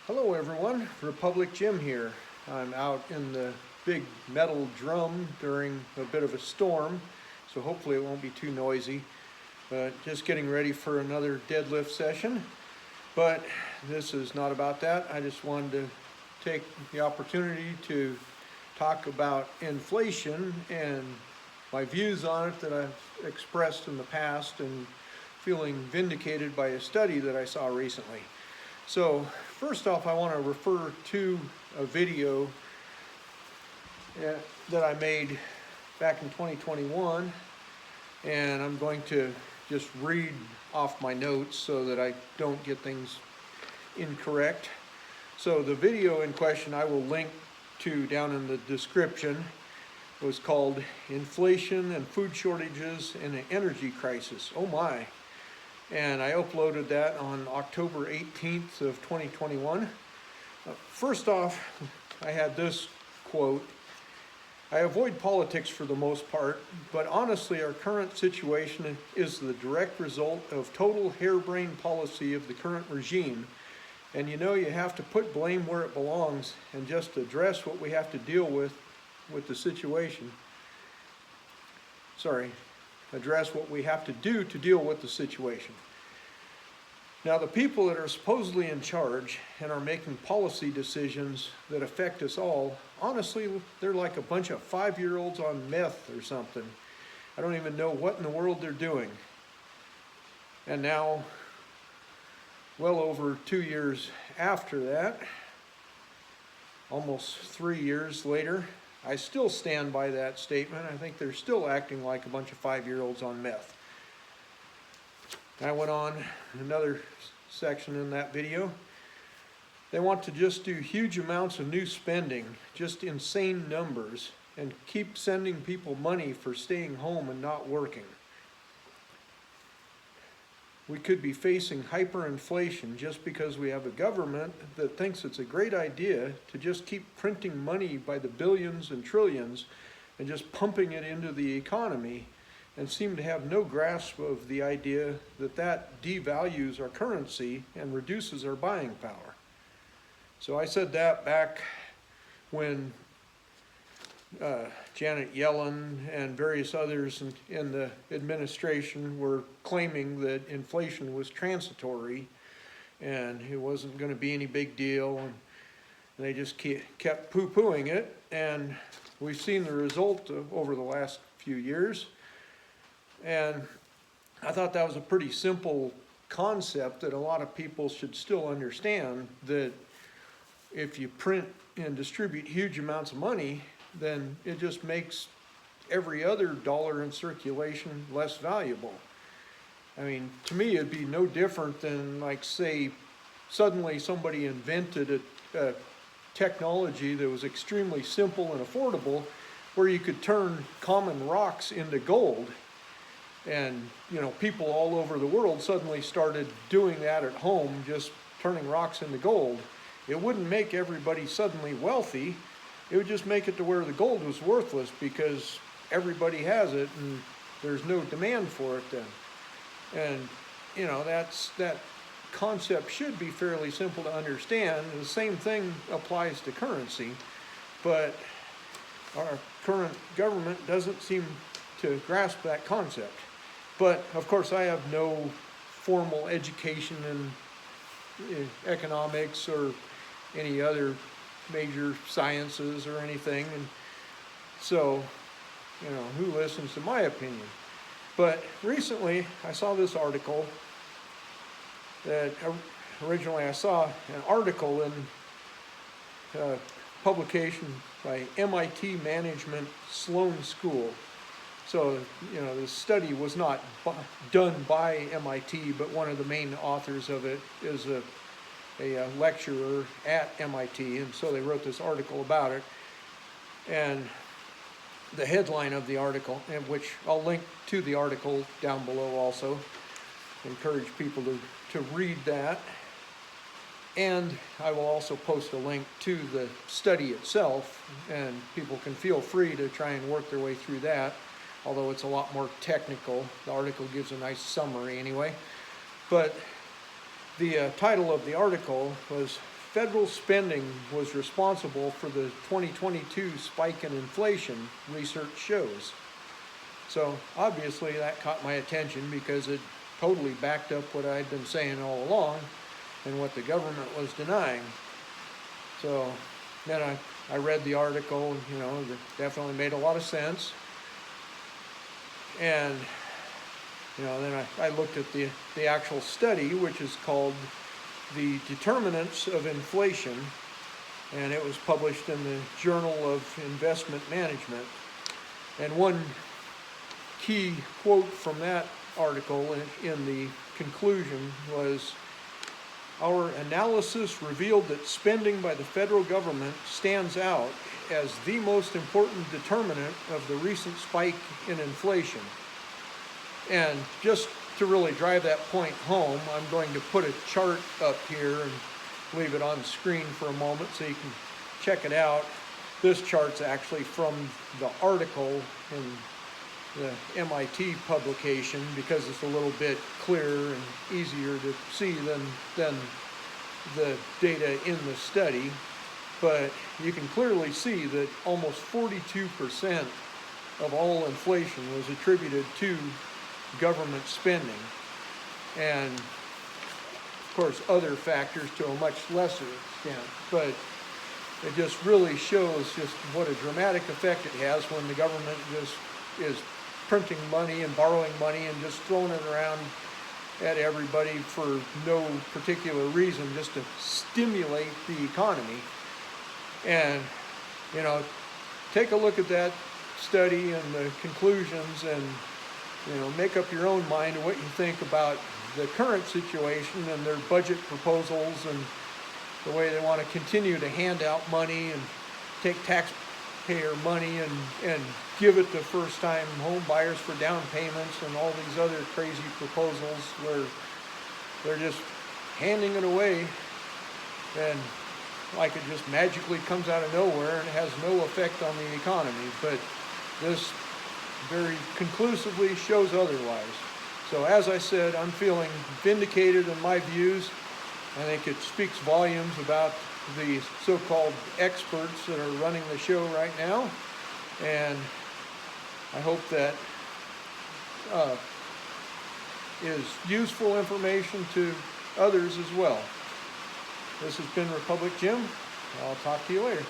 Hello everyone, Republic Jim here. I'm out in the big metal drum during a bit of a storm, so hopefully it won't be too noisy. But just getting ready for another deadlift session. But this is not about that. I just wanted to take the opportunity to talk about inflation and my views on it that I've expressed in the past and feeling vindicated by a study that I saw recently. So first off, I want to refer to a video that I made back in 2021, and I'm going to just read off my notes so that I don't get things incorrect. So the video in question I will link to down in the description. It was called Inflation and Food Shortages in an Energy Crisis. Oh my. And I uploaded that on October 18th of 2021. First off, I had this quote: "I avoid politics for the most part, but honestly our current situation is the direct result of total harebrained policy of the current regime. And you know, you have to put blame where it belongs and just address what we have to deal with the situation. Address what we have to do to deal with the situation. Now, the people that are supposedly in charge and are making policy decisions that affect us all, honestly, they're like a bunch of 5-year-olds on meth or something. I don't even know what in the world they're doing." And now, well over 2 years after that, almost 3 years later, I still stand by that statement. I think they're still acting like a bunch of 5-year-olds on meth. I went on another section in that video. They want to just do huge amounts of new spending, just insane numbers, and keep sending people money for staying home and not working. We could be facing hyperinflation just because we have a government that thinks it's a great idea to just keep printing money by the billions and trillions and just pumping it into the economy, and seem to have no grasp of the idea that that devalues our currency and reduces our buying power. So I said that back when Janet Yellen and various others in the administration were claiming that inflation was transitory and it wasn't going to be any big deal, and they just kept poo-pooing it. And we've seen the result over the last few years. And I thought that was a pretty simple concept that a lot of people should still understand, that if you print and distribute huge amounts of money, then it just makes every other dollar in circulation less valuable. I mean, to me, it'd be no different than, like, say, suddenly somebody invented a technology that was extremely simple and affordable, where you could turn common rocks into gold. And, you know, people all over the world suddenly started doing that at home, just turning rocks into gold. It wouldn't make everybody suddenly wealthy. It would just make it to where the gold was worthless because everybody has it and there's no demand for it then. And, you know, that concept should be fairly simple to understand. The same thing applies to currency, but our current government doesn't seem to grasp that concept. But of course, I have no formal education in economics or any other major sciences or anything, and so, you know, who listens to my opinion? But recently I saw this article that originally I saw an article in a publication by MIT Management Sloan School. So, you know, this study was not done by MIT, but one of the main authors of it is a lecturer at MIT, and so they wrote this article about it. And the headline of the article, and which I'll link to the article down below also, encourage people to read that. And I will also post a link to the study itself, and people can feel free to try and work their way through that, although it's a lot more technical. The article gives a nice summary anyway. But the title of the article was federal spending was responsible for the 2022 spike in inflation, research shows. So obviously that caught my attention because it totally backed up what I'd been saying all along and what the government was denying. So then I read the article, and it definitely made a lot of sense. And then I looked at the actual study, which is called The Determinants of Inflation, and it was published in the Journal of Investment Management. And one key quote from that article in the conclusion was, "Our analysis revealed that spending by the federal government stands out as the most important determinant of the recent spike in inflation." And just to really drive that point home, I'm going to put a chart up here and leave it on the screen for a moment so you can check it out. This chart's actually from the article in the MIT publication because it's a little bit clearer and easier to see than the data in the study. But you can clearly see that almost 42% of all inflation was attributed to government spending, and of course other factors to a much lesser extent. But it just really shows just what a dramatic effect it has when the government just is printing money and borrowing money and just throwing it around at everybody for no particular reason, just to stimulate the economy. And take a look at that study and the conclusions, and make up your own mind of what you think about the current situation and their budget proposals and the way they want to continue to hand out money and take taxpayer money and give it to first-time home buyers for down payments and all these other crazy proposals where they're just handing it away and like it just magically comes out of nowhere and has no effect on the economy. But this very conclusively shows otherwise. So as I said, I'm feeling vindicated in my views. I think it speaks volumes about the so-called experts that are running the show right now, and I hope that is useful information to others as well. This has been Republic Jim. I'll talk to you later.